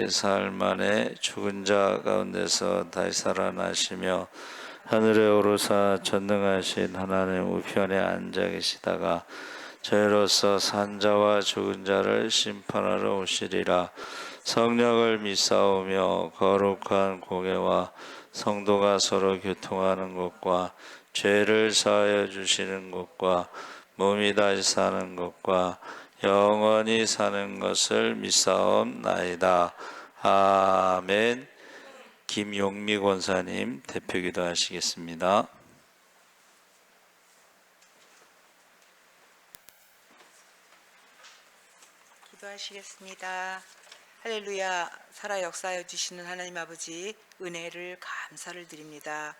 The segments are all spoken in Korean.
사흘 만에 죽은 자 가운데서 다시 살아나시며 하늘에 오르사 전능하신 하나님 우편에 앉아 계시다가 저희로서 산자와 죽은 자를 심판하러 오시리라. 성령을 믿사오며 거룩한 공예와 성도가 서로 교통하는 것과 죄를 사하여 주시는 것과 몸이 다시 사는 것과 영원히 사는 것을 믿사옵나이다. 아멘. 김용미 권사님 대표기도 하시겠습니다. 기도하시겠습니다. 할렐루야. 살아 역사하여 주시는 하나님 아버지, 은혜를 감사를 드립니다.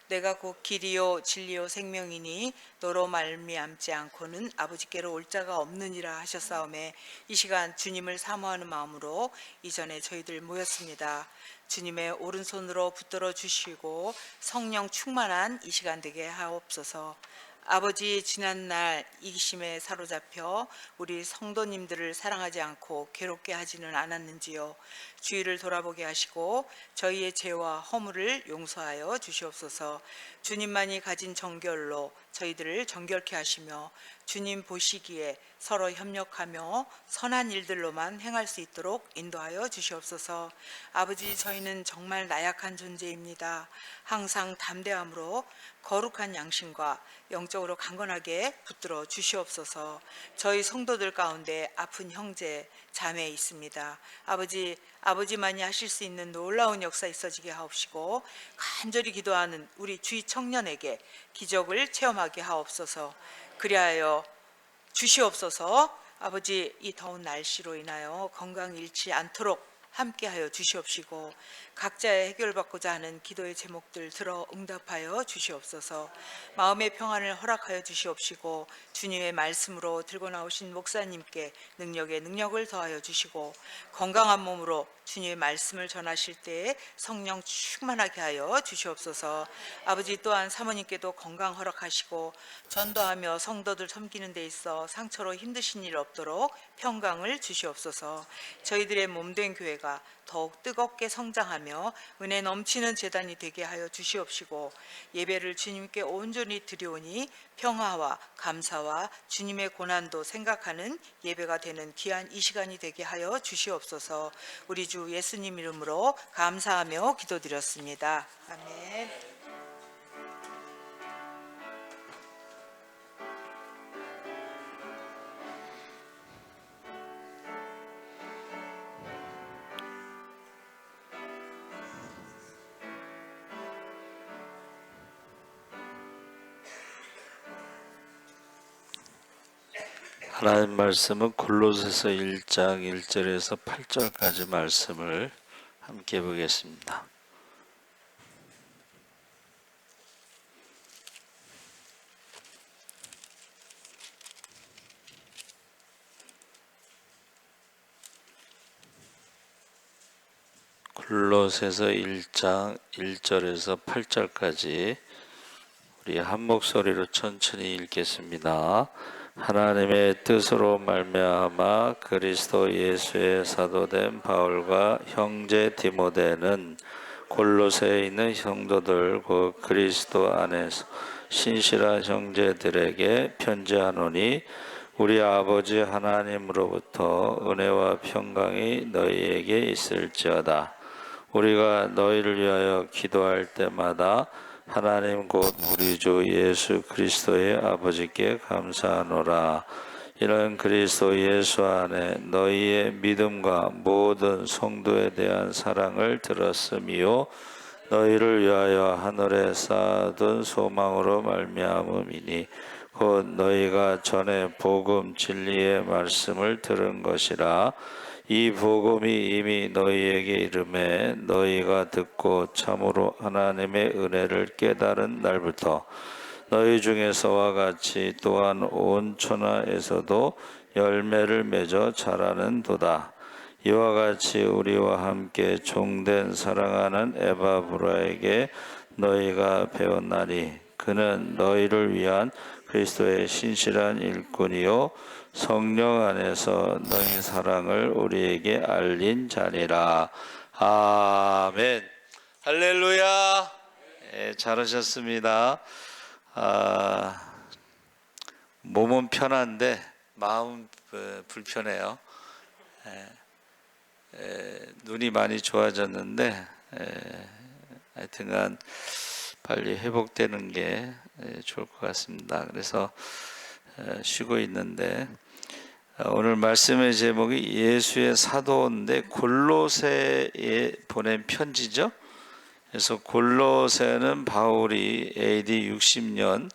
내가 곧 길이요 진리요 생명이니 너로 말미암지 않고는 아버지께로 올 자가 없느니라 하셨사오매, 이 시간 주님을 사모하는 마음으로 이전에 저희들 모였습니다. 주님의 오른손으로 붙들어 주시고 성령 충만한 이 시간 되게 하옵소서. 아버지, 지난날 이기심에 사로잡혀 우리 성도님들을 사랑하지 않고 괴롭게 하지는 않았는지요. 주의를 돌아보게 하시고 저희의 죄와 허물을 용서하여 주시옵소서. 주님만이 가진 정결로 저희들을 정결케 하시며 주님 보시기에 서로 협력하며 선한 일들로만 행할 수 있도록 인도하여 주시옵소서. 아버지, 저희는 정말 나약한 존재입니다. 항상 담대함으로 거룩한 양심과 영적으로 강건하게 붙들어 주시옵소서. 저희 성도들 가운데 아픈 형제, 자매 있습니다. 아버지만이 하실 수 있는 놀라운 역사 있어지게 하옵시고, 간절히 기도하는 우리 주위 청년에게 기적을 체험하게 하옵소서. 그리하여 주시옵소서. 아버지, 이 더운 날씨로 인하여 건강 잃지 않도록 함께하여 주시옵시고, 각자의 해결받고자 하는 기도의 제목들 들어 응답하여 주시옵소서. 마음의 평안을 허락하여 주시옵시고, 주님의 말씀으로 들고 나오신 목사님께 능력에 능력을 더하여 주시고, 건강한 몸으로 주님의 말씀을 전하실 때에 성령 충만하게 하여 주시옵소서. 아버지, 또한 사모님께도 건강 허락하시고 전도하며 성도들 섬기는 데 있어 상처로 힘드신 일 없도록 평강을 주시옵소서. 저희들의 몸된 교회가 더욱 뜨겁게 성장하며 은혜 넘치는 제단이 되게 하여 주시옵시고, 예배를 주님께 온전히 드리오니 평화와 감사와 주님의 고난도 생각하는 예배가 되는 귀한 이 시간이 되게 하여 주시옵소서. 우리 주 예수님 이름으로 감사하며 기도드렸습니다. 아멘. 하나님 말씀은 골로새서 1장 1절에서 8절까지 말씀을 함께 보겠습니다. 골로새서 1장 1절에서 8절까지 우리 한 목소리로 천천히 읽겠습니다. 하나님의 뜻으로 말미암아 그리스도 예수의 사도된 바울과 형제 디모데는 골로새에 있는 성도들 곧 그리스도 안에서 신실한 형제들에게 편지하노니, 우리 아버지 하나님으로부터 은혜와 평강이 너희에게 있을지어다. 우리가 너희를 위하여 기도할 때마다 하나님 곧 우리 주 예수 그리스도의 아버지께 감사하노라. 이는 그리스도 예수 안에 너희의 믿음과 모든 성도에 대한 사랑을 들었음이요 너희를 위하여 하늘에 쌓아둔 소망으로 말미암음이니, 곧 너희가 전에 복음 진리의 말씀을 들은 것이라. 이 복음이 이미 너희에게 이르매 너희가 듣고 참으로 하나님의 은혜를 깨달은 날부터 너희 중에서와 같이 또한 온 천하에서도 열매를 맺어 자라는도다. 이와 같이 우리와 함께 종된 사랑하는 에바브라에게 너희가 배웠나니, 그는 너희를 위한 그리스도의 신실한 일꾼이요 성령 안에서 너희 사랑을 우리에게 알린 자니라. 아멘. 할렐루야. 잘하셨습니다. 몸은 편한데 마음 불편해요. 눈이 많이 좋아졌는데 하여튼간 빨리 회복되는 게 좋을 것 같습니다. 그래서 쉬고 있는데 오늘 말씀의 제목이 예수의 사도인데 골로새에 보낸 편지죠. 그래서 골로새는 바울이 AD 60년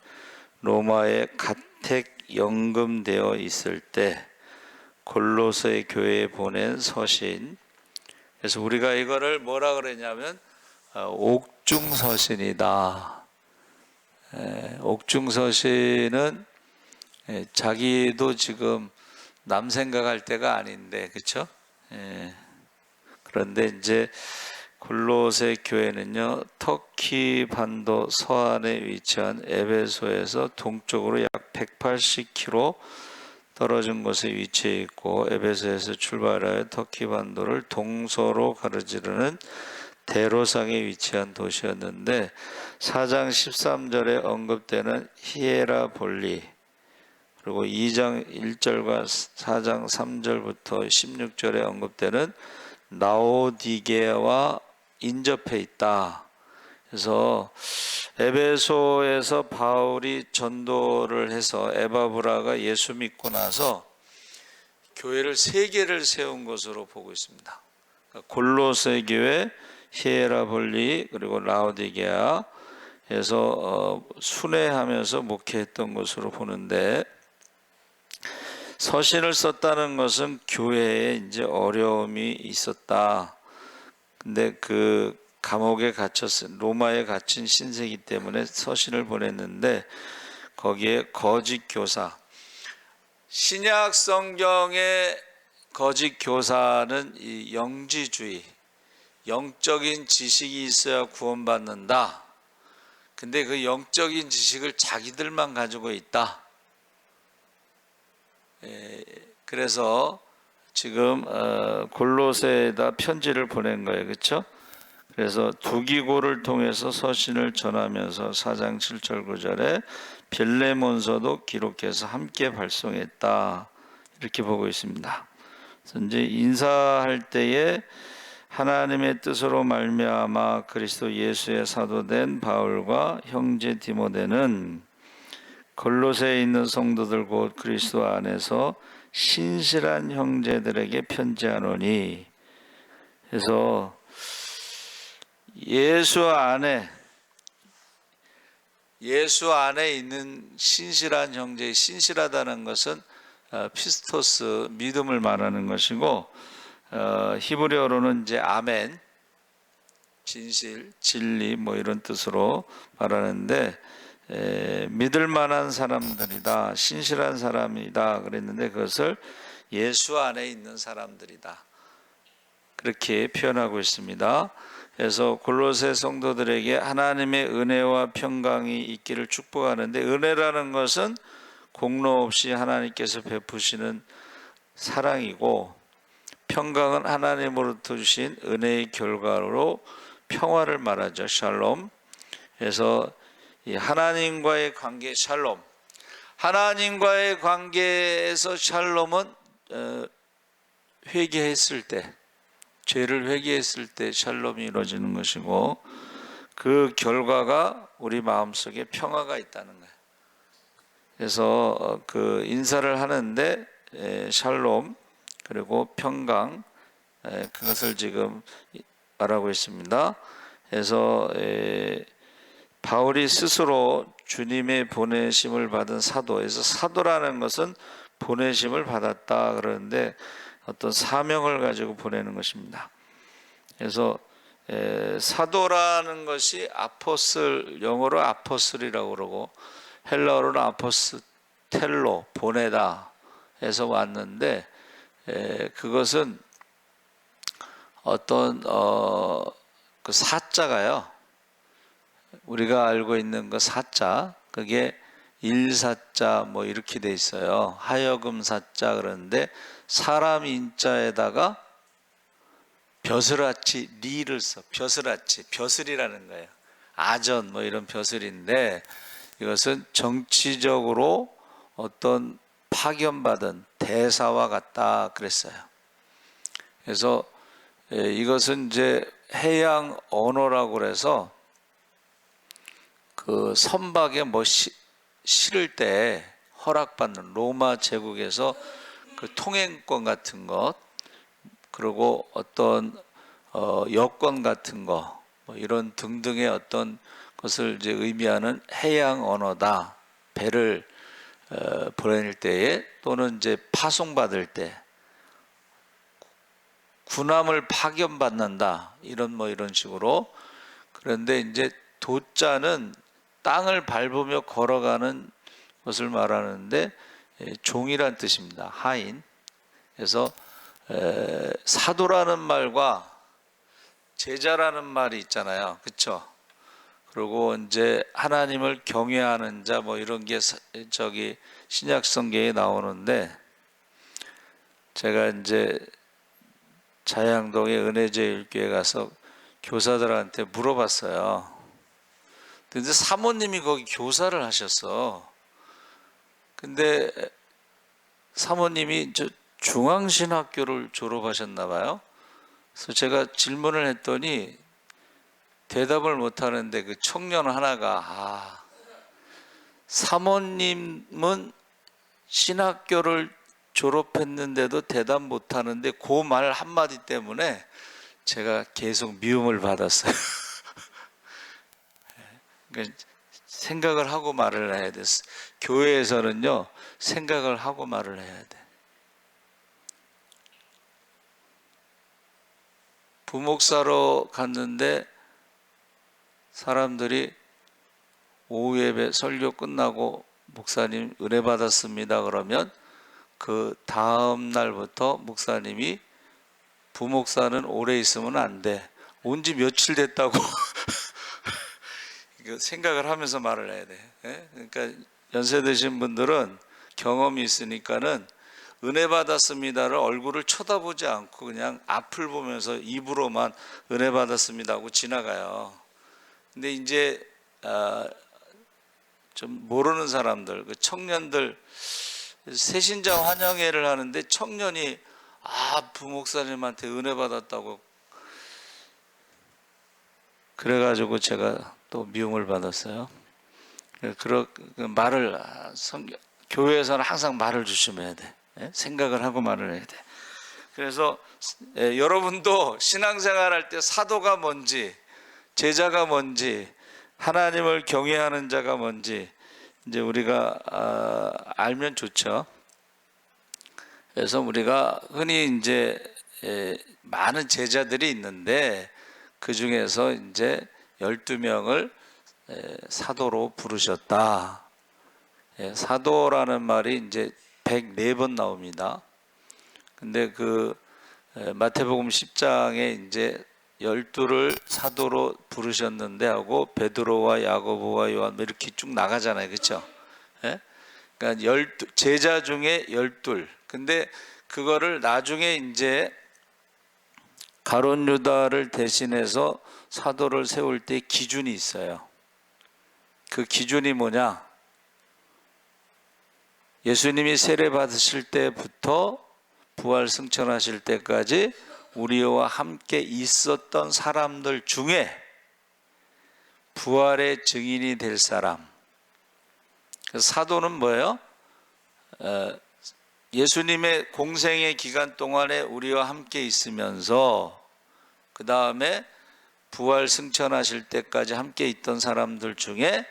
로마에 가택 연금되어 있을 때 골로새 교회에 보낸 서신. 그래서 우리가 이거를 뭐라 그러냐면 옥중서신이다. 옥중서신은 자기도 지금 남 생각할 때가 아닌데, 그렇죠? 그런데 이제 골로새 교회는요, 터키 반도 서안에 위치한 에베소에서 동쪽으로 약 180km 떨어진 곳에 위치해 있고, 에베소에서 출발하여 터키 반도를 동서로 가로지르는 대로상에 위치한 도시였는데 4장 13절에 언급되는 히에라볼리, 그리고 2장 1절과 4장 3절부터 16절에 언급되는 라오디게와 인접해 있다. 그래서 에베소에서 바울이 전도를 해서 에바브라가 예수 믿고 나서 교회를 3개를 세운 것으로 보고 있습니다. 골로새 교회, 히에라볼리, 그리고 라오디게아에서 순회하면서 목회했던 것으로 보는데, 서신을 썼다는 것은 교회에 이제 어려움이 있었다. 근데 그 감옥에 갇혔어요. 로마에 갇힌 신세이기 때문에 서신을 보냈는데 거기에 거짓 교사, 신약 성경의 거짓 교사는 이 영지주의, 영적인 지식이 있어야 구원받는다. 근데 그 영적인 지식을 자기들만 가지고 있다. 그래서 지금 골로새에다 편지를 보낸 거예요. 그렇죠? 그래서 두기고를 통해서 서신을 전하면서 4장 7절 9절에 빌레몬서도 기록해서 함께 발송했다. 이렇게 보고 있습니다. 그래서 이제 인사할 때에 하나님의 뜻으로 말미암아 그리스도 예수의 사도된 바울과 형제 디모데는 골로새에 있는 성도들 곧 그리스도 안에서 신실한 형제들에게 편지하노니. 그래서 예수 안에 있는 신실한 형제, 신실하다는 것은 피스토스, 믿음을 말하는 것이고, 히브리어로는 이제 아멘, 진실, 진리 뭐 이런 뜻으로 말하는데, 믿을 만한 사람들이다, 신실한 사람이다 그랬는데 그것을 예수 안에 있는 사람들이다, 그렇게 표현하고 있습니다. 그래서 골로새 성도들에게 하나님의 은혜와 평강이 있기를 축복하는데, 은혜라는 것은 공로 없이 하나님께서 베푸시는 사랑이고, 평강은 하나님으로부터 주신 은혜의 결과로 평화를 말하죠. 샬롬. 그래서 이 하나님과의 관계 샬롬, 하나님과의 관계에서 샬롬은 회개했을 때, 죄를 회개했을 때 샬롬이 이루어지는 것이고, 그 결과가 우리 마음속에 평화가 있다는 거예요. 그래서 그 인사를 하는데 샬롬 그리고 평강, 그것을 지금 말하고 있습니다. 그래서 바울이 스스로 주님의 보내심을 받은 사도에서, 사도라는 것은 보내심을 받았다 그러는데 어떤 사명을 가지고 보내는 것입니다. 그래서 사도라는 것이 아포슬, 영어로 아포슬이라고 그러고 헬라어로는 아포스텔로, 보내다 해서 왔는데, 그것은 어떤 그 사자가요, 우리가 알고 있는 그 사자, 그게 일사자 뭐 이렇게 돼 있어요. 하여금 사자 그러는데 사람 인자에다가 벼슬아치 리를 써. 벼슬아치 벼슬이라는 거예요. 아전 뭐 이런 벼슬인데 이것은 정치적으로 어떤 파견받은 대사와 같다 그랬어요. 그래서 이것은 이제 해양 언어라고 그래서 그 선박에 뭐 실을 때 허락받는 로마 제국에서 그 통행권 같은 것, 그리고 어떤 여권 같은 거, 뭐 이런 등등의 어떤 것을 이제 의미하는 해양 언어다. 배를 보낼 때에 또는 이제 파송받을 때 군함을 파견받는다. 이런 뭐 이런 식으로. 그런데 이제 도자는 땅을 밟으며 걸어가는 것을 말하는데 종이란 뜻입니다. 하인. 그래서 사도라는 말과 제자라는 말이 있잖아요. 그렇죠? 그리고 이제 하나님을 경외하는 자 뭐 이런 게 저기 신약 성경에 나오는데 제가 이제 자양동의 은혜제일교회 가서 교사들한테 물어봤어요. 근데 사모님이 거기 교사를 하셨어. 근데 사모님이 저 중앙신학교를 졸업하셨나 봐요. 그래서 제가 질문을 했더니 대답을 못하는데 그 청년 하나가 사모님은 신학교를 졸업했는데도 대답 못하는데 그 말 한마디 때문에 제가 계속 미움을 받았어요. 그러니까 생각을 하고 말을 해야 돼. 교회에서는요 생각을 하고 말을 해야 돼. 부목사로 갔는데 사람들이 오후 예배 설교 끝나고 목사님 은혜 받았습니다 그러면 그 다음 날부터 목사님이 부목사는 오래 있으면 안 돼. 온 지 며칠 됐다고 생각을 하면서 말을 해야 돼. 그러니까 연세 드신 분들은 경험이 있으니까는 은혜 받았습니다를 얼굴을 쳐다보지 않고 그냥 앞을 보면서 입으로만 은혜 받았습니다 하고 지나가요. 근데 이제 좀 모르는 사람들, 그 청년들 새신자 환영회를 하는데 청년이 부목사님한테 은혜 받았다고 그래가지고 제가 또 미움을 받았어요. 그런 말을 교회에서는 항상 말을 조심해야 돼. 생각을 하고 말을 해야 돼. 그래서 여러분도 신앙생활 할 때 사도가 뭔지, 제자가 뭔지, 하나님을 경외하는 자가 뭔지 이제 우리가 알면 좋죠. 그래서 우리가 흔히 이제 많은 제자들이 있는데 그 중에서 이제 12명을 사도로 부르셨다. 사도라는 말이 이제 104번 나옵니다. 근데 그 마태복음 10장에 이제 12를 사도로 부르셨는데 하고 베드로와 야고보와 요한 이렇게 쭉 나가잖아요. 그렇죠? 그러니까 12 제자 중에 12. 근데 그거를 나중에 이제 가룟 유다를 대신해서 사도를 세울 때 기준이 있어요. 그 기준이 뭐냐? 예수님이 세례 받으실 때부터 부활 승천하실 때까지 우리와 함께 있었던 사람들 중에 부활의 증인이 될 사람. 사도는 뭐예요? 예수님의 공생의 기간 동안에 우리와 함께 있으면서 그 다음에 부활 승천하실 때까지 함께 있던 사람들 중에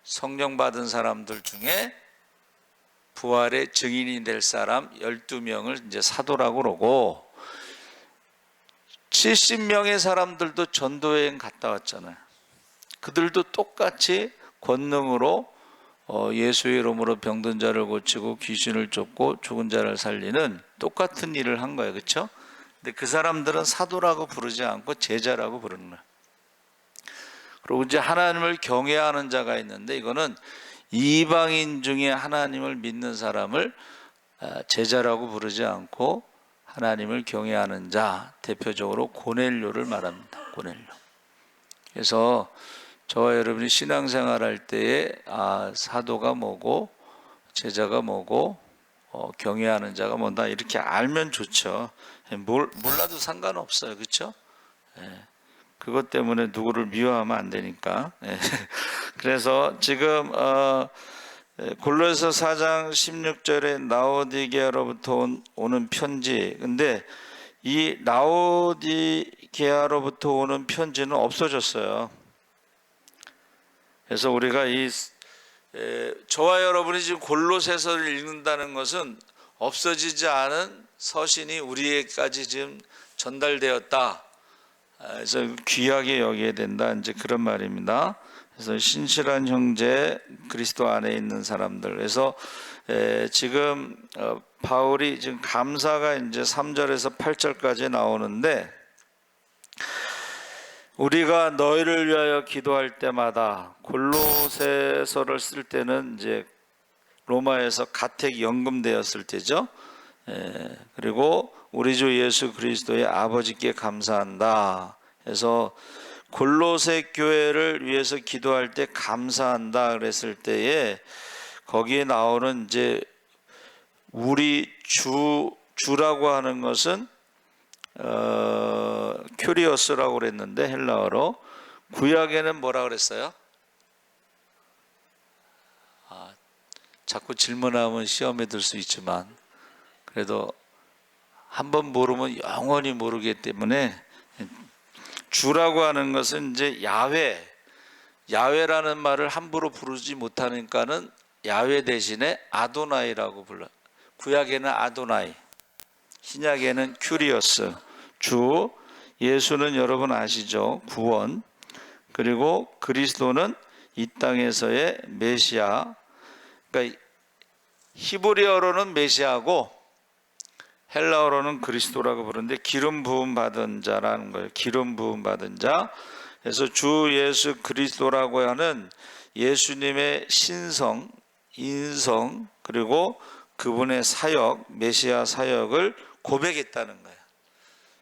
성령 받은 사람들 중에 부활의 증인이 될 사람 12명을 이제 사도라고 그러고 70명의 사람들도 전도여행 갔다 왔잖아요. 그들도 똑같이 권능으로 예수의 이름으로 병든 자를 고치고 귀신을 쫓고 죽은 자를 살리는 똑같은 일을 한 거예요. 그렇죠? 근데 그 사람들은 사도라고 부르지 않고 제자라고 부르는 거예요. 그리고 이제 하나님을 경외하는 자가 있는데 이거는 이방인 중에 하나님을 믿는 사람을 제자라고 부르지 않고 하나님을 경외하는 자, 대표적으로 고넬료를 말합니다. 고넬료. 그래서 저와 여러분이 신앙생활할 때에 사도가 뭐고 제자가 뭐고 경외하는 자가 뭐다 이렇게 알면 좋죠. 몰라도 상관없어요. 그렇죠? 그것 때문에 누구를 미워하면 안 되니까. 그래서 지금 골로새 4장 16절에 라오디게아로부터 오는 편지. 근데 이 라오디게아로부터 오는 편지는 없어졌어요. 그래서 우리가 저와 여러분이 지금 골로새서를 읽는다는 것은 없어지지 않은 서신이 우리에게까지 지금 전달되었다. 그래서 귀하게 여겨야 된다. 이제 그런 말입니다. 그래서 신실한 형제, 그리스도 안에 있는 사람들. 그래서 지금 바울이 지금 감사가 이제 3절에서 8절까지 나오는데, 우리가 너희를 위하여 기도할 때마다, 골로새서를 쓸 때는 이제 로마에서 가택 연금되었을 때죠. 그리고 우리 주 예수 그리스도의 아버지께 감사한다. 그래서 골로새 교회를 위해서 기도할 때 감사한다 그랬을 때에 거기에 나오는 이제 우리 주라고 하는 것은 큐리오스라고 그랬는데 헬라어로, 구약에는 뭐라 그랬어요? 자꾸 질문하면 시험에 들 수 있지만 그래도 한번 모르면 영원히 모르기 때문에 주라고 하는 것은 이제 야훼라는 말을 함부로 부르지 못하니까는 야훼 대신에 아도나이라고 불러요. 구약에는 아도나이, 신약에는 큐리오스, 주. 예수는 여러분 아시죠? 구원. 그리고 그리스도는 이 땅에서의 메시아. 그러니까 히브리어로는 메시아고 헬라어로는 그리스도라고 부르는데 기름 부음 받은 자라는 거예요. 기름 부음 받은 자. 그래서 주 예수 그리스도라고 하는 예수님의 신성, 인성, 그리고 그분의 사역, 메시아 사역을 고백했다는 거예요.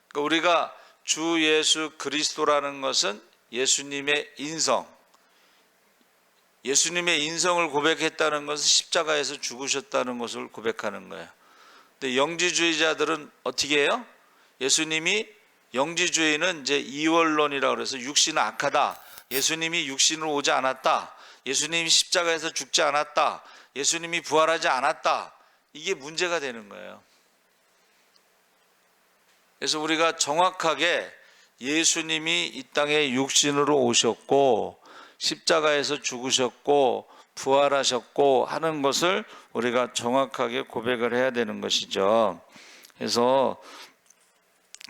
그러니까 우리가 주 예수 그리스도라는 것은 예수님의 인성, 예수님의 인성을 고백했다는 것은 십자가에서 죽으셨다는 것을 고백하는 거예요. 근데 영지주의자들은 어떻게 해요? 예수님이, 영지주의는 이제 이원론이라고 그래서 육신은 악하다, 예수님이 육신으로 오지 않았다, 예수님이 십자가에서 죽지 않았다, 예수님이 부활하지 않았다, 이게 문제가 되는 거예요. 그래서 우리가 정확하게 예수님이 이 땅에 육신으로 오셨고 십자가에서 죽으셨고 부활하셨고 하는 것을 우리가 정확하게 고백을 해야 되는 것이죠. 그래서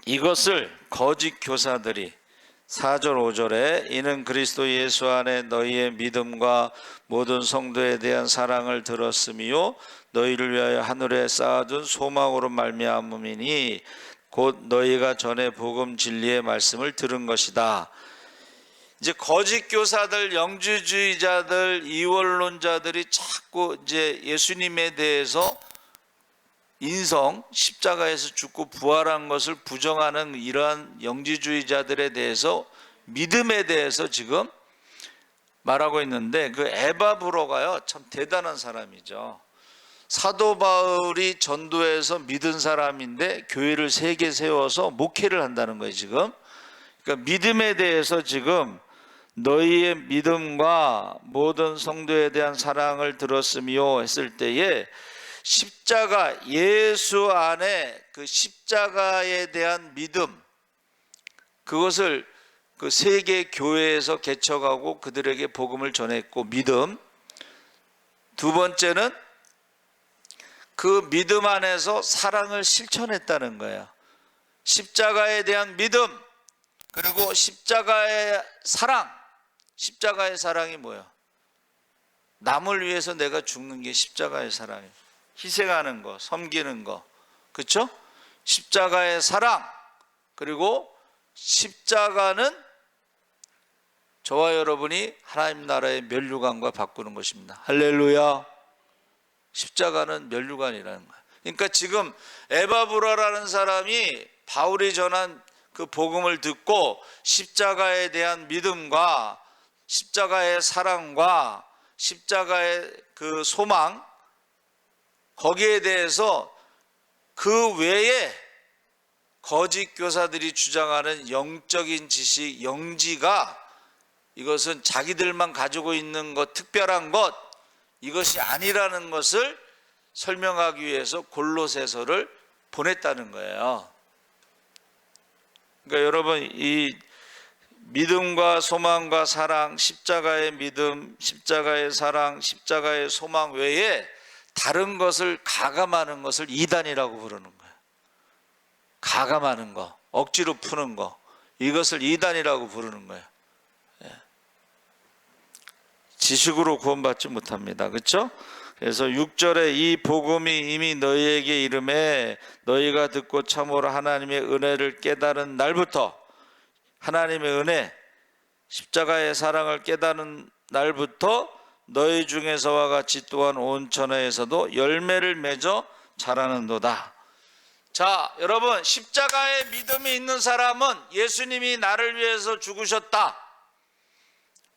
이것을 거짓 교사들이 4절 5절에 이는 그리스도 예수 안에 너희의 믿음과 모든 성도에 대한 사랑을 들었으며 너희를 위하여 하늘에 쌓아둔 소망으로 말미암음이니 곧 너희가 전에 복음 진리의 말씀을 들은 것이다. 이제 거짓 교사들, 영주주의자들, 이원론자들이 자꾸 이제 예수님에 대해서 인성, 십자가에서 죽고 부활한 것을 부정하는 이러한 영지주의자들에 대해서, 믿음에 대해서 지금 말하고 있는데, 그 에바브로가요 참 대단한 사람이죠. 사도 바울이 전도해서 믿은 사람인데 교회를 3개 세워서 목회를 한다는 거예요 지금. 그러니까 믿음에 대해서 지금 너희의 믿음과 모든 성도에 대한 사랑을 들었으며 했을 때에 십자가, 예수 안에 그 십자가에 대한 믿음, 그것을 그 세계 교회에서 개척하고 그들에게 복음을 전했고 믿음. 두 번째는 그 믿음 안에서 사랑을 실천했다는 거예요. 십자가에 대한 믿음, 그리고 십자가의 사랑. 십자가의 사랑이 뭐예요? 남을 위해서 내가 죽는 게 십자가의 사랑이에요. 희생하는 거, 섬기는 거, 그렇죠? 십자가의 사랑. 그리고 십자가는 저와 여러분이 하나님 나라의 면류관과 바꾸는 것입니다. 할렐루야. 십자가는 면류관이라는 거예요. 그러니까 지금 에바브라라는 사람이 바울이 전한 그 복음을 듣고 십자가에 대한 믿음과 십자가의 사랑과 십자가의 그 소망, 거기에 대해서 그 외에 거짓 교사들이 주장하는 영적인 지식, 영지가 이것은 자기들만 가지고 있는 것, 특별한 것, 이것이 아니라는 것을 설명하기 위해서 골로새서를 보냈다는 거예요. 그러니까 여러분, 이 믿음과 소망과 사랑, 십자가의 믿음, 십자가의 사랑, 십자가의 소망 외에 다른 것을 가감하는 것을 이단이라고 부르는 거예요. 가감하는 거, 억지로 푸는 거, 이것을 이단이라고 부르는 거예요. 지식으로 구원받지 못합니다. 그렇죠? 그래서 6절에 이 복음이 이미 너희에게 이름에 너희가 듣고 참으로 하나님의 은혜를 깨달은 날부터, 하나님의 은혜, 십자가의 사랑을 깨달은 날부터 너희 중에서와 같이 또한 온 천하에서도 열매를 맺어 자라는도다. 자, 여러분, 십자가의 믿음이 있는 사람은 예수님이 나를 위해서 죽으셨다,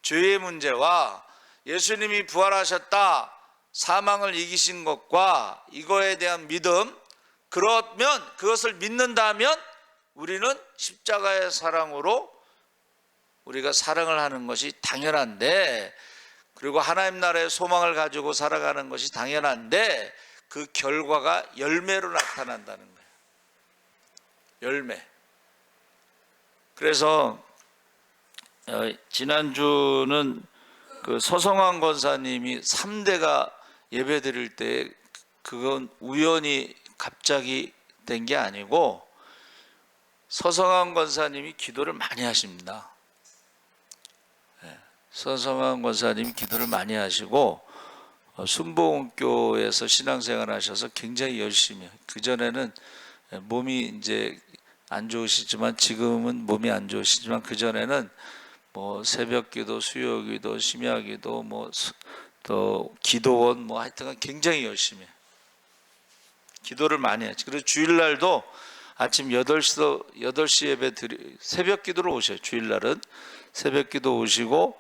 죄의 문제와 예수님이 부활하셨다, 사망을 이기신 것과 이거에 대한 믿음, 그러면 그것을 믿는다면 우리는 십자가의 사랑으로 우리가 사랑을 하는 것이 당연한데, 그리고 하나님 나라의 소망을 가지고 살아가는 것이 당연한데, 그 결과가 열매로 나타난다는 거예요. 열매. 그래서 지난주는 그 서성환 권사님이 3대가 예배 드릴 때 그건 우연히 갑자기 된 게 아니고 서성환 권사님이 기도를 많이 하십니다. 서성환 권사님이 기도를 많이 하시고 순복음교에서 신앙생활 하셔서 굉장히 열심히 해요. 그전에는 몸이 이제 안 좋으시지만, 지금은 몸이 안 좋으시지만, 그전에는 뭐 새벽기도, 수요기도, 심야기도, 뭐 또 기도원, 뭐 하여튼 굉장히 열심히 해요. 기도를 많이 하죠. 그리고 주일날도 아침 8시 예배 새벽 기도를 오셔요. 주일날은 새벽 기도 오시고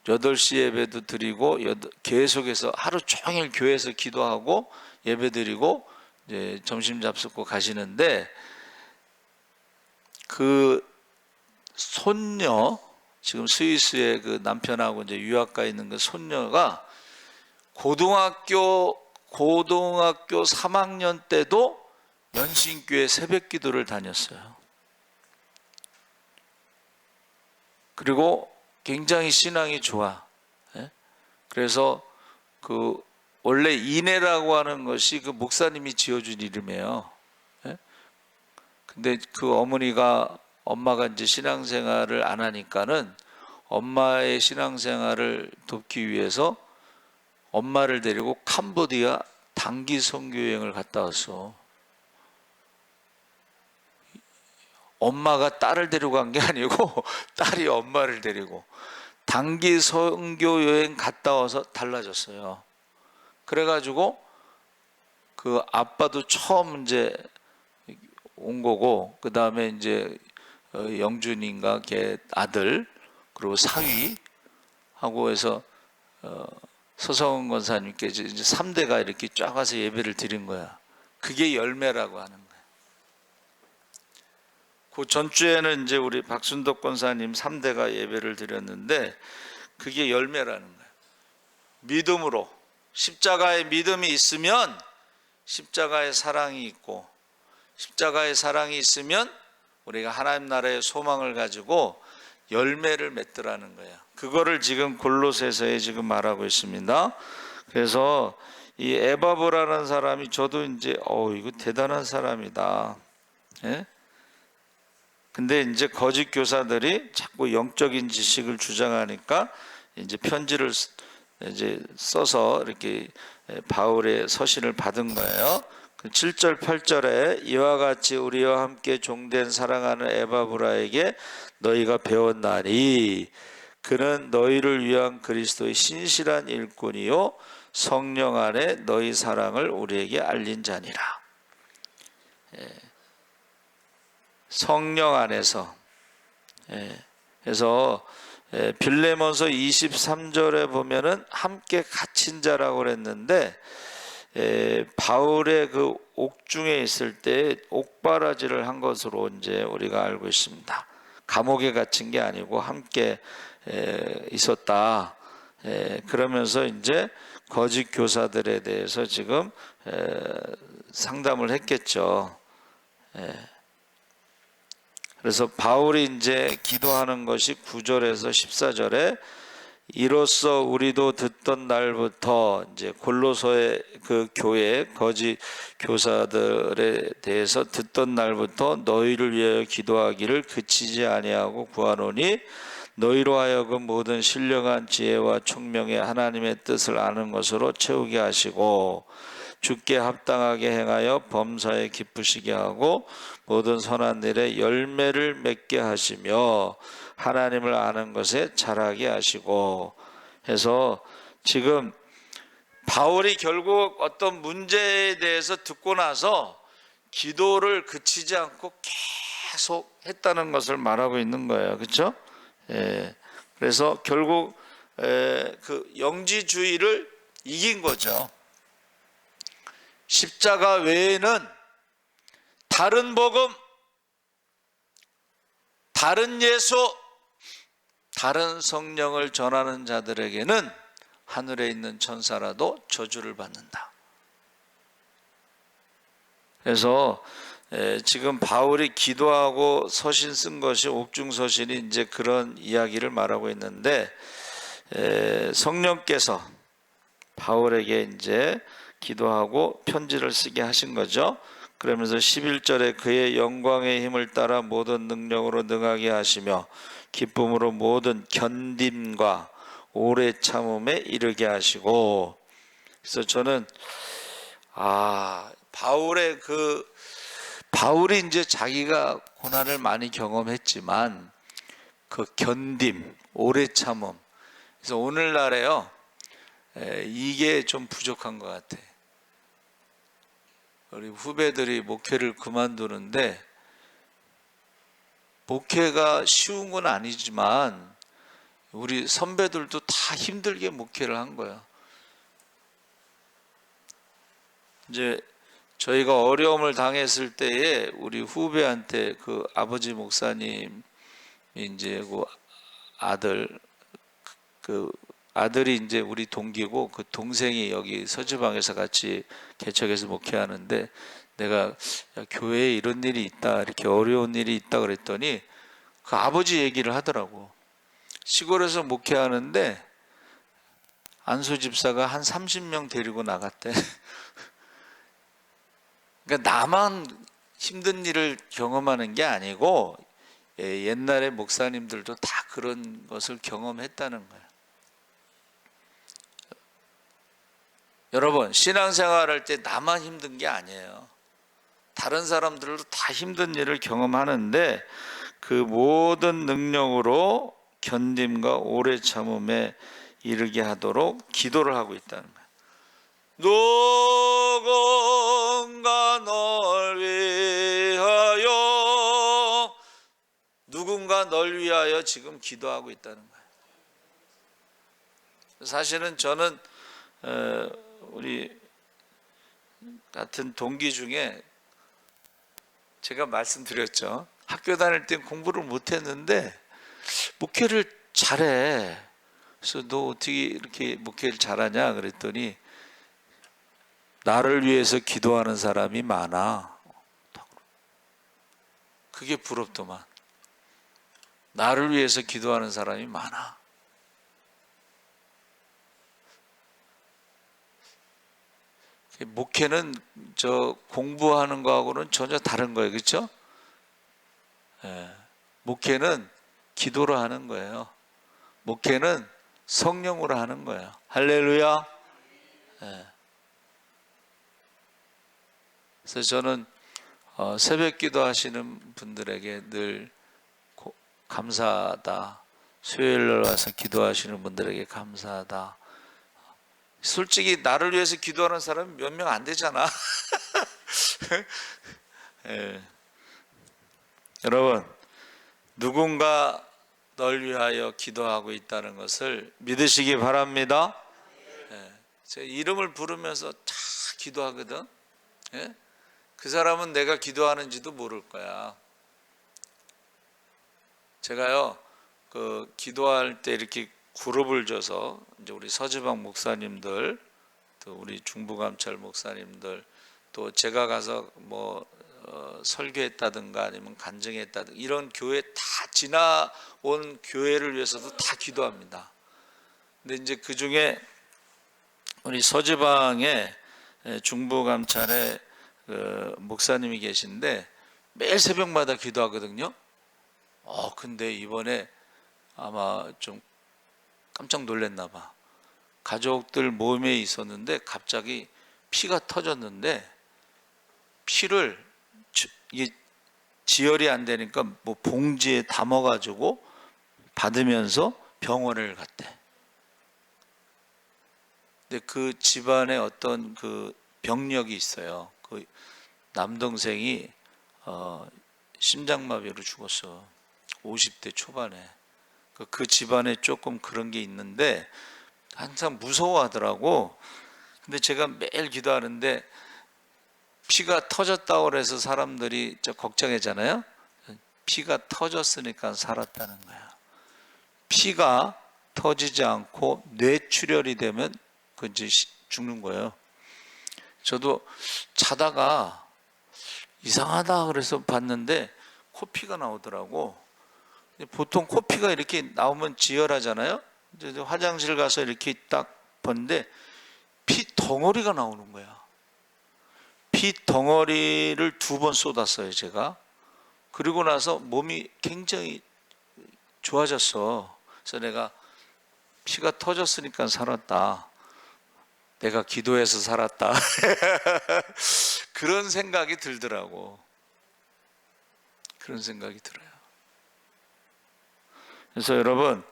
8시 예배도 드리고 계속해서 하루 종일 교회에서 기도하고 예배 드리고 이제 점심 잡수고 가시는데, 그 손녀, 지금 스위스에 그 남편하고 이제 유학가 있는 그 손녀가 고등학교 3학년 때도 연신교회 새벽 기도를 다녔어요. 그리고 굉장히 신앙이 좋아. 그래서 그 원래 이내라고 하는 것이 그 목사님이 지어준 이름이에요. 근데 그 엄마가 이제 신앙생활을 안 하니까는 엄마의 신앙생활을 돕기 위해서 엄마를 데리고 캄보디아 단기 선교 여행을 갔다 왔어. 엄마가 딸을 데리고 간 게 아니고 딸이 엄마를 데리고 단기 선교 여행 갔다 와서 달라졌어요. 그래가지고 그 아빠도 처음 이제 온 거고, 그 다음에 이제 영준인가 걔 아들, 그리고 사위 하고 해서 서성원 권사님께 이제 3대가 이렇게 쫙 와서 예배를 드린 거야. 그게 열매라고 하는 거야. 그 전주에는 이제 우리 박순덕 권사님 3대가 예배를 드렸는데 그게 열매라는 거야. 믿음으로, 십자가의 믿음이 있으면 십자가의 사랑이 있고, 십자가의 사랑이 있으면 우리가 하나님 나라의 소망을 가지고 열매를 맺더라는 거예요. 그거를 지금 골로새서에 지금 말하고 있습니다. 그래서 이 에바브라는 사람이, 저도 이제 이거 대단한 사람이다. 예? 근데 이제 거짓 교사들이 자꾸 영적인 지식을 주장하니까 이제 편지를 이제 써서 이렇게 바울의 서신을 받은 거예요. 7절 8절에 이와 같이 우리와 함께 종된 사랑하는 에바브라에게 너희가 배웠나니 그는 너희를 위한 그리스도의 신실한 일꾼이요 성령 안에 너희 사랑을 우리에게 알린 자니라. 성령 안에서. 그래서 빌레몬서 23절에 보면은 함께 갇힌 자라고 그랬는데, 바울의 그 옥중에 있을 때 옥바라지를 한 것으로 이제 우리가 알고 있습니다. 감옥에 갇힌 게 아니고 함께 있었다. 그러면서 이제 거짓 교사들에 대해서 지금 상담을 했겠죠. 그래서 바울이 이제 기도하는 것이 9절에서 14절에 이로써 우리도 듣던 날부터 이제 골로새의 그 교회 거짓 교사들에 대해서 듣던 날부터 너희를 위하여 기도하기를 그치지 아니하고 구하노니 너희로 하여금 모든 신령한 지혜와 총명의 하나님의 뜻을 아는 것으로 채우게 하시고 주께 합당하게 행하여 범사에 기쁘시게 하고 모든 선한 일에 열매를 맺게 하시며 하나님을 아는 것에 자라게 하시고 해서 지금 바울이 결국 어떤 문제에 대해서 듣고 나서 기도를 그치지 않고 계속 했다는 것을 말하고 있는 거예요. 그렇죠? 그래서 결국 그 영지주의를 이긴 거죠. 십자가 외에는 다른 복음, 다른 예수, 다른 성령을 전하는 자들에게는 하늘에 있는 천사라도 저주를 받는다. 그래서 지금 바울이 기도하고 서신 쓴 것이 옥중서신이 이제 그런 이야기를 말하고 있는데, 성령께서 바울에게 이제 기도하고 편지를 쓰게 하신 거죠. 그러면서 11절에 그의 영광의 힘을 따라 모든 능력으로 능하게 하시며 기쁨으로 모든 견딤과 오래 참음에 이르게 하시고. 그래서 저는 바울이 이제 자기가 고난을 많이 경험했지만 그 견딤, 오래 참음. 그래서 오늘날에요, 이게 좀 부족한 것 같아. 우리 후배들이 목회를 그만두는데, 목회가 쉬운 건 아니지만 우리 선배들도 다 힘들게 목회를 한 거야. 이제 저희가 어려움을 당했을 때에 우리 후배한테 그 아버지 목사님 이제 그 아들이 이제 우리 동기고 그 동생이 여기 서지방에서 같이 개척해서 목회하는데, 내가 야, 교회에 이런 일이 있다, 이렇게 어려운 일이 있다 그랬더니 그 아버지 얘기를 하더라고. 시골에서 목회하는데 안수 집사가 한 30명 데리고 나갔대. 그러니까 나만 힘든 일을 경험하는 게 아니고 옛날에 목사님들도 다 그런 것을 경험했다는 거예요. 여러분, 신앙생활할 때 나만 힘든 게 아니에요. 다른 사람들도 다 힘든 일을 경험하는데 그 모든 능력으로 견딤과 오래 참음에 이르게 하도록 기도를 하고 있다는 거예요. 누군가 널 위하여, 누군가 널 위하여 지금 기도하고 있다는 거예요. 사실은 저는 우리 같은 동기 중에 제가 말씀드렸죠. 학교 다닐 때 공부를 못했는데 목회를 잘해. 그래서 너 어떻게 이렇게 목회를 잘하냐 그랬더니 나를 위해서 기도하는 사람이 많아. 그게 부럽더만. 나를 위해서 기도하는 사람이 많아. 목회는 저 공부하는 거하고는 전혀 다른 거예요. 그렇죠? 목회는 기도로 하는 거예요. 목회는 성령으로 하는 거예요. 할렐루야. 그래서 저는 새벽 기도 하시는 분들에게 늘 감사하다. 수요일 날 와서 기도하시는 분들에게 감사하다. 솔직히 나를 위해서 기도하는 사람이 몇 명 안 되잖아. 예. 여러분, 누군가 널 위하여 기도하고 있다는 것을 믿으시기 바랍니다. 예. 제 이름을 부르면서 다 기도하거든. 예? 그 사람은 내가 기도하는지도 모를 거야. 제가요, 그 기도할 때 이렇게 그룹을 줘서 이제 우리 서지방 목사님들, 또 우리 중부감찰 목사님들, 또 제가 가서 뭐 설교했다든가 아니면 간증했다든가 이런 교회 다 지나온 교회를 위해서도 다 기도합니다. 근데 이제 그 중에 우리 서지방에 중부감찰에 그 목사님이 계신데 매일 새벽마다 기도하거든요. 근데 이번에 아마 좀 깜짝 놀랐나 봐. 가족들 모임에 있었는데 갑자기 피가 터졌는데 피를 이게 지혈이 안 되니까 뭐 봉지에 담아가지고 받으면서 병원을 갔대. 근데 그 집안에 어떤 그 병력이 있어요. 그 남동생이 심장마비로 죽었어. 50대 초반에. 그 집안에 조금 그런 게 있는데 항상 무서워하더라고. 근데 제가 매일 기도하는데 피가 터졌다고 그래서 사람들이 걱정했잖아요. 피가 터졌으니까 살았다는 거야. 피가 터지지 않고 뇌출혈이 되면 그 이제 죽는 거예요. 저도 자다가 이상하다 그래서 봤는데 코피가 나오더라고. 보통 코피가 이렇게 나오면 지혈하잖아요. 화장실 가서 이렇게 딱 봤는데 피 덩어리가 나오는 거야. 피 덩어리를 2번 쏟았어요, 제가. 그리고 나서 몸이 굉장히 좋아졌어. 그래서 내가 피가 터졌으니까 살았다. 내가 기도해서 살았다. 그런 생각이 들더라고. 그런 생각이 들어요. 그래서 여러분,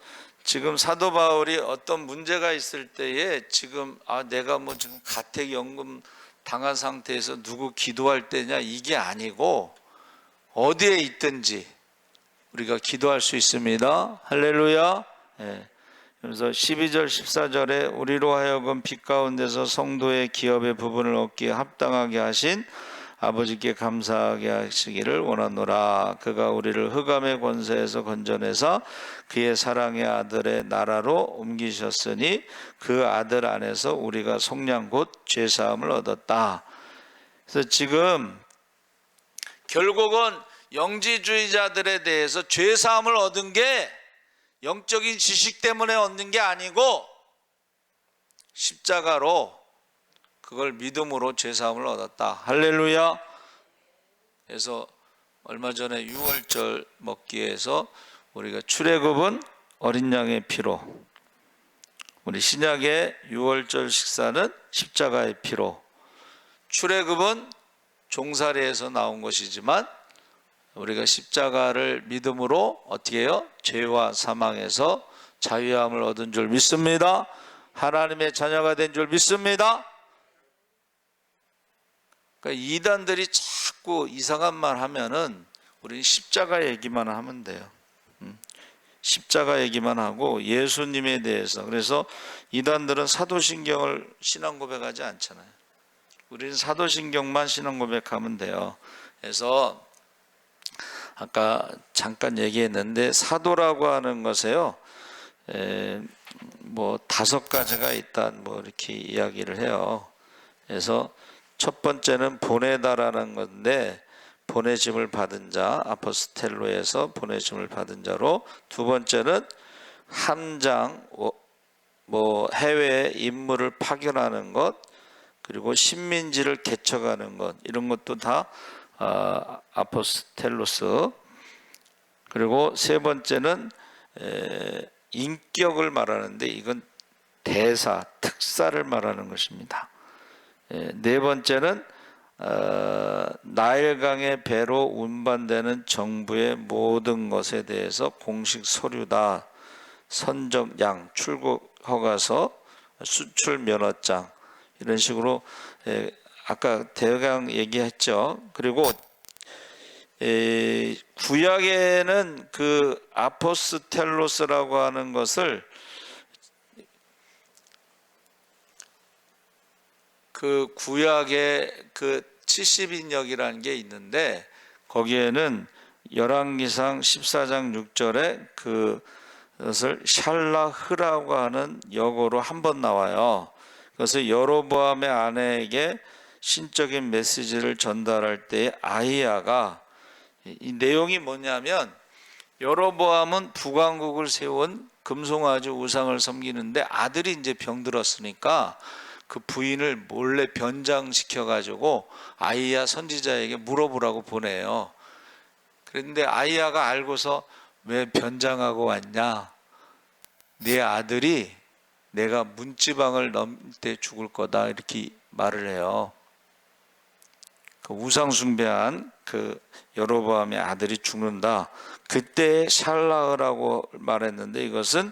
지금 사도 바울이 어떤 문제가 있을 때에 지금 내가 뭐 지금 가택연금 당한 상태에서 누구 기도할 때냐 이게 아니고 어디에 있든지 우리가 기도할 수 있습니다. 할렐루야. 예. 그래서 12절 14절에 우리로 하여금 빛 가운데서 성도의 기업의 부분을 얻기에 합당하게 하신 아버지께 감사하게 하시기를 원하노라. 그가 우리를 흑암의 권세에서 건져내사 그의 사랑의 아들의 나라로 옮기셨으니 그 아들 안에서 우리가 속량 곧 죄사함을 얻었다. 그래서 지금 결국은 영지주의자들에 대해서 죄사함을 얻은 게 영적인 지식 때문에 얻는 게 아니고 십자가로 그걸 믿음으로 죄사함을 얻었다. 할렐루야. 그래서 얼마 전에 6월절 먹기에서 우리가 출애굽은 어린 양의 피로, 우리 신약의 6월절 식사는 십자가의 피로, 출애굽은 종살이에서 나온 것이지만 우리가 십자가를 믿음으로 어떻게 해요? 죄와 사망에서 자유함을 얻은 줄 믿습니다. 하나님의 자녀가 된 줄 믿습니다. 그러니까 이단들이 자꾸 이상한 말 하면은 우리는 십자가 얘기만 하면 돼요. 십자가 얘기만 하고 예수님에 대해서. 그래서 이단들은 사도신경을 신앙 고백하지 않잖아요. 우리는 사도신경만 신앙 고백하면 돼요. 그래서 아까 잠깐 얘기했는데 사도라고 하는 것에요, 뭐 5가지가 있다 뭐 이렇게 이야기를 해요. 그래서 첫 번째는 보내다라는 건데 보내심을 받은 자, 아포스텔로에서 보내심을 받은 자로, 두 번째는 함장, 뭐 해외에 인물을 파견하는 것, 그리고 식민지를 개척하는 것, 이런 것도 다 아포스텔로스. 그리고 세 번째는 인격을 말하는데 이건 대사, 특사를 말하는 것입니다. 네 번째는 나일강의 배로 운반되는 정부의 모든 것에 대해서 공식 서류다. 선적양, 출국 허가서, 수출 면허장 이런 식으로 아까 대강 얘기했죠. 그리고 구약에는 그 아포스텔로스라고 하는 것을 그 구약의 그 70인역이라는 게 있는데 거기에는 열왕기상 14장 6절에 그것을 샬라흐라고 하는 역어로 한 번 나와요. 그래서 여로보암의 아내에게 신적인 메시지를 전달할 때 아히야가 이 내용이 뭐냐면 여로보암은 북왕국을 세운 금송아지 우상을 섬기는데 아들이 이제 병들었으니까 그 부인을 몰래 변장시켜 가지고 아히야 선지자에게 물어보라고 보내요. 그런데 아히야가 알고서 왜 변장하고 왔냐? 네 아들이 내가 문지방을 넘을 때 죽을 거다 이렇게 말을 해요. 그 우상 숭배한 그 여로보암의 아들이 죽는다. 그때 샬라흐라고 말했는데 이것은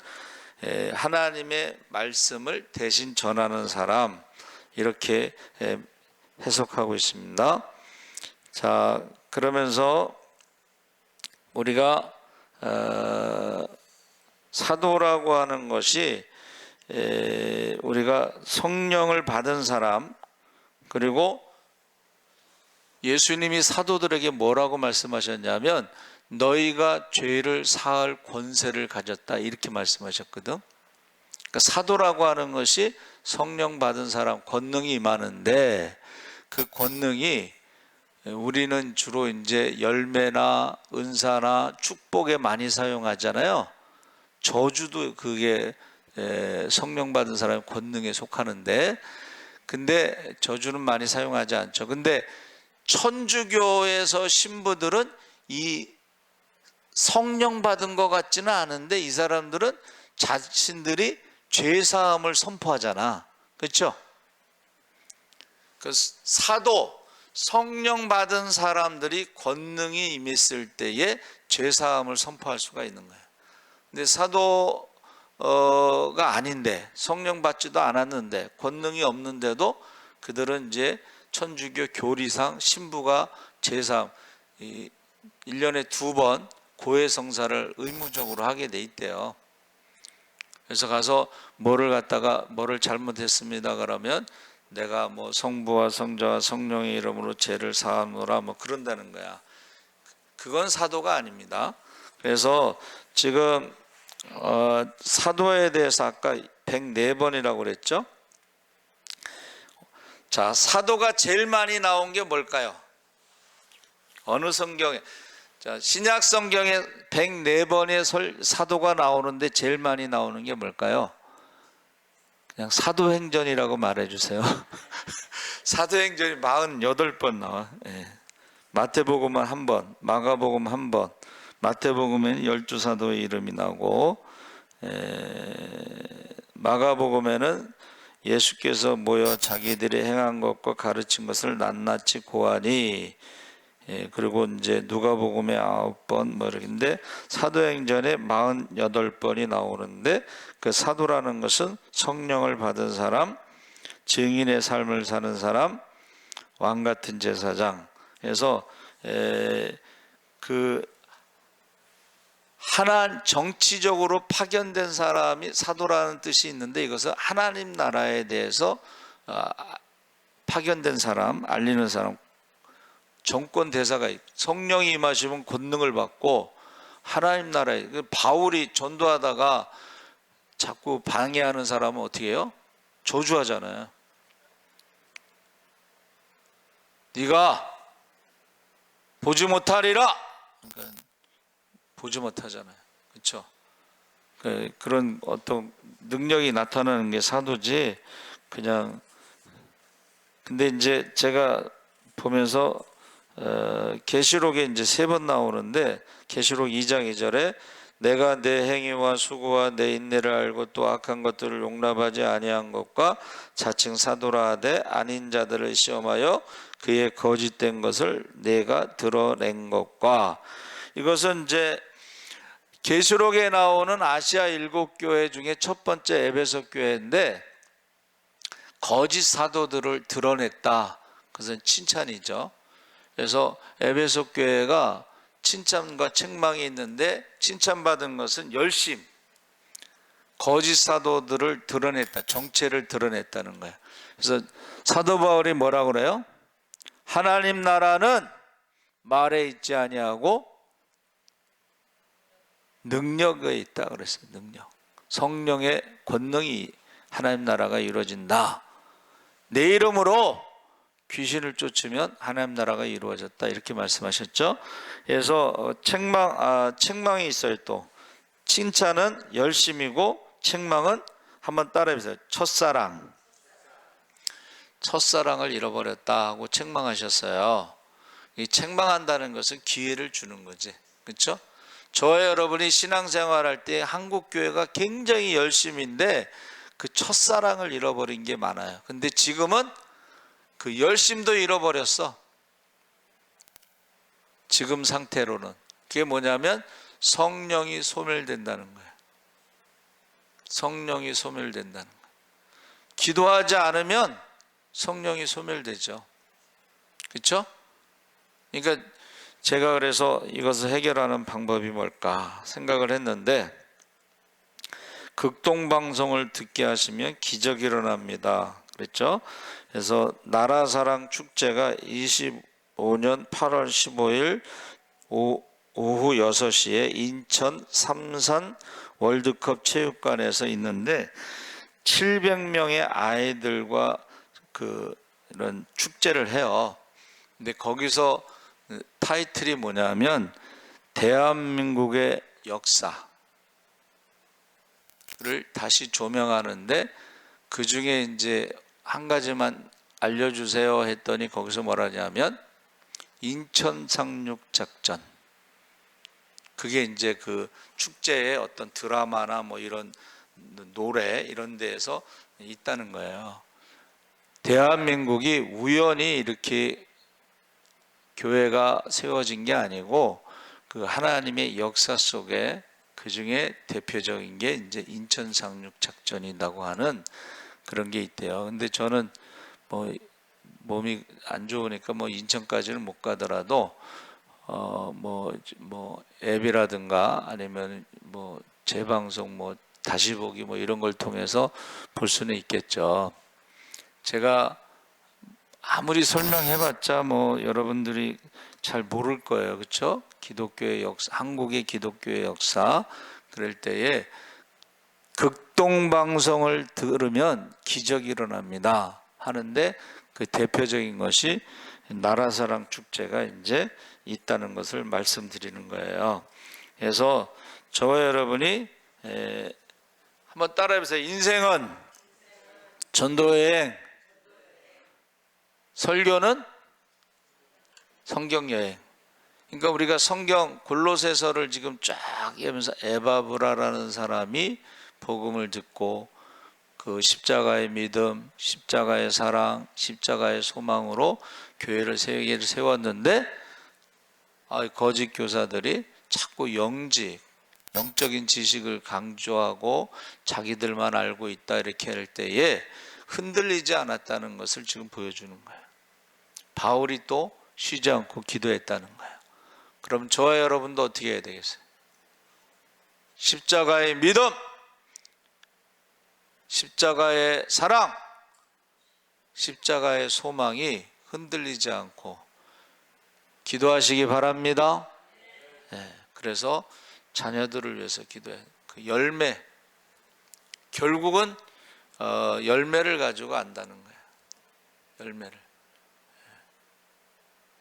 하나님의 말씀을 대신 전하는 사람 이렇게 해석하고 있습니다. 자, 그러면서 우리가 사도라고 하는 것이 우리가 성령을 받은 사람, 그리고 예수님이 사도들에게 뭐라고 말씀하셨냐면 너희가 죄를 사할 권세를 가졌다 이렇게 말씀하셨거든. 그러니까 사도라고 하는 것이 성령 받은 사람, 권능이 임하는데 그 권능이 우리는 주로 이제 열매나 은사나 축복에 많이 사용하잖아요. 저주도 그게 성령 받은 사람의 권능에 속하는데, 근데 저주는 많이 사용하지 않죠. 근데 천주교에서 신부들은 이 성령 받은 것 같지는 않은데 이 사람들은 자신들이 죄사함을 선포하잖아. 그렇죠? 그 사도, 성령 받은 사람들이 권능이 임했을 때에 죄사함을 선포할 수가 있는 거예요. 근데 사도가 아닌데 성령 받지도 않았는데 권능이 없는데도 그들은 이제 천주교 교리상 신부가 제사함 1년에 2번 고해성사를 의무적으로 하게 돼 있대요. 그래서 가서 뭐를 잘못했습니다 그러면 내가 뭐 성부와 성자와 성령의 이름으로 죄를 사하노라 뭐 그런다는 거야. 그건 사도가 아닙니다. 그래서 지금 사도에 대해서 아까 104번이라고 그랬죠. 자, 사도가 제일 많이 나온 게 뭘까요? 어느 성경에? 자, 신약 성경에 104번의 사도가 나오는데 제일 많이 나오는 게 뭘까요? 그냥 사도행전이라고 말해주세요. 사도행전이 48번 나와. 예. 마태복음은 1번, 마가복음 1번, 마태복음에는 12사도의 이름이 나오고, 마가복음에는 예수께서 모여 자기들이 행한 것과 가르친 것을 낱낱이 고하니, 그리고 이제 누가복음에 9번 뭐 이렇게인데 사도행전에 48번이 나오는데 그 사도라는 것은 성령을 받은 사람, 증인의 삶을 사는 사람, 왕 같은 제사장. 그래서 그 하나 정치적으로 파견된 사람이 사도라는 뜻이 있는데 이것은 하나님 나라에 대해서 파견된 사람, 알리는 사람, 정권 대사가 성령이 임하시면 권능을 받고 하나님 나라에 바울이 전도하다가 자꾸 방해하는 사람은 어떻게 해요? 저주하잖아요. 네가 보지 못하리라. 그러니까 보지 못하잖아요. 그렇죠? 그런 어떤 능력이 나타나는 게 사도지 그냥. 근데 이제 제가 보면서 계시록에 이제 3번 나오는데 계시록 2장 2절에 내가 내 행위와 수고와 내 인내를 알고 또 악한 것들을 용납하지 아니한 것과 자칭 사도라 하되 아닌 자들을 시험하여 그의 거짓된 것을 내가 드러낸 것과, 이것은 이제 계시록에 나오는 아시아 7교회 중에 첫 번째 에베소 교회인데 거짓 사도들을 드러냈다. 그것은 칭찬이죠. 그래서 에베소 교회가 칭찬과 책망이 있는데 칭찬받은 것은 열심, 거짓 사도들을 드러냈다. 정체를 드러냈다는 거예요. 그래서 사도 바울이 뭐라고 그래요? 하나님 나라는 말에 있지 아니하고 능력에 있다 그랬어요. 능력. 성령의 권능이 하나님 나라가 이루어진다. 내 이름으로 귀신을 쫓으면 하나님 나라가 이루어졌다. 이렇게 말씀하셨죠. 그래서 책망이 있어요. 또 칭찬은 열심이고 책망은 한번 따라해보세요. 첫사랑을 잃어버렸다 하고 책망하셨어요. 이 책망한다는 것은 기회를 주는 거지. 그렇죠? 저와 여러분이 신앙생활할 때 한국 교회가 굉장히 열심인데 그 첫사랑을 잃어버린 게 많아요. 근데 지금은 그 열심도 잃어버렸어. 지금 상태로는. 그게 뭐냐면 성령이 소멸된다는 거예요. 성령이 소멸된다는 거예요. 기도하지 않으면 성령이 소멸되죠. 그렇죠? 그러니까 제가 그래서 이것을 해결하는 방법이 뭘까 생각을 했는데, 극동방송을 듣게 하시면 기적이 일어납니다. 그랬죠? 그래서 나라사랑 축제가 25년 8월 15일 오후 6시에 인천 삼산 월드컵 체육관에서 있는데 700명의 아이들과 이런 축제를 해요. 근데 거기서 타이틀이 뭐냐면 대한민국의 역사를 다시 조명하는데, 그 중에 이제 한 가지만 알려주세요 했더니 거기서 뭐라냐면 인천 상륙작전. 그게 이제 그 축제의 어떤 드라마나 뭐 이런 노래 이런 데에서 있다는 거예요. 대한민국이 우연히 이렇게 교회가 세워진 게 아니고 그 하나님의 역사 속에 그 중에 대표적인 게 이제 인천 상륙 작전이라고 하는 그런 게 있대요. 근데 저는 뭐 몸이 안 좋으니까 뭐 인천까지는 못 가더라도 뭐 앱이라든가 아니면 뭐 재방송 뭐 다시 보기 뭐 이런 걸 통해서 볼 수는 있겠죠. 제가 아무리 설명해봤자 뭐 여러분들이 잘 모를 거예요. 그렇죠? 기독교의 역사, 한국의 기독교의 역사. 그럴 때에 극동방송을 들으면 기적이 일어납니다 하는데, 그 대표적인 것이 나라사랑 축제가 이제 있다는 것을 말씀드리는 거예요. 그래서 저와 여러분이 한번 따라해보세요. 인생은 전도여행, 설교는 성경여행. 그러니까 우리가 성경 골로새서를 지금 쫙 읽으면서 에바브라라는 사람이 복음을 듣고 그 십자가의 믿음, 십자가의 사랑, 십자가의 소망으로 교회를 세웠는데, 거짓 교사들이 자꾸 영적인 지식을 강조하고 자기들만 알고 있다 이렇게 할 때에 흔들리지 않았다는 것을 지금 보여주는 거예요. 바울이 또 쉬지 않고 기도했다는 거예요. 그럼 저와 여러분도 어떻게 해야 되겠어요? 십자가의 믿음, 십자가의 사랑, 십자가의 소망이 흔들리지 않고 기도하시기 바랍니다. 네, 그래서 자녀들을 위해서 기도해. 그 열매, 결국은 열매를 가지고 안다는 거예요. 열매를.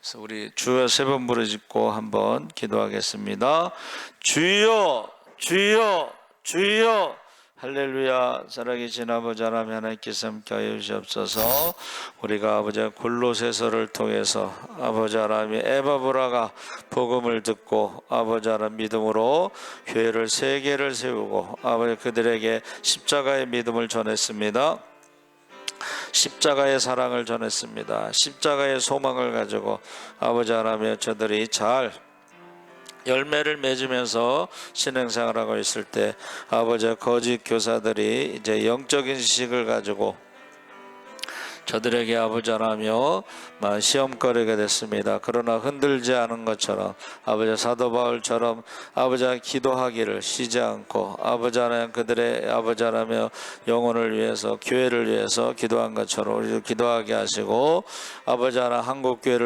그래서 우리 주여 3번 부르짖고 한번 기도하겠습니다. 주여, 주여, 주여. 할렐루야. 살아계신 아버지 하나님, 하나님께서 함께하여 주시옵소서. 우리가 아버지 골로새서를 통해서 아버지 하나님의 에바브라가 복음을 듣고 아버지 하나님 믿음으로 교회를 3개를 세우고 아버지 그들에게 십자가의 믿음을 전했습니다. 십자가의 사랑을 전했습니다. 십자가의 소망을 가지고 아버지 하나님 저들이 잘 열매를 맺으면서 신앙생활하고 있을 때 아버지의 거짓 교사들이 이제 영적인 지식을 가지고 저들에게 아버지 하나며 시험거리가 됐습니다. 그러나 흔들지 않은 것처럼 아버지 사도 바울처럼 아버지와 기도하기를 쉬지 않고 아버지 하나님 그들의 아버지 하나며 영혼을 위해서 교회를 위해서 기도한 것처럼 우리도 기도하게 하시고 아버지 하나 한국 교회를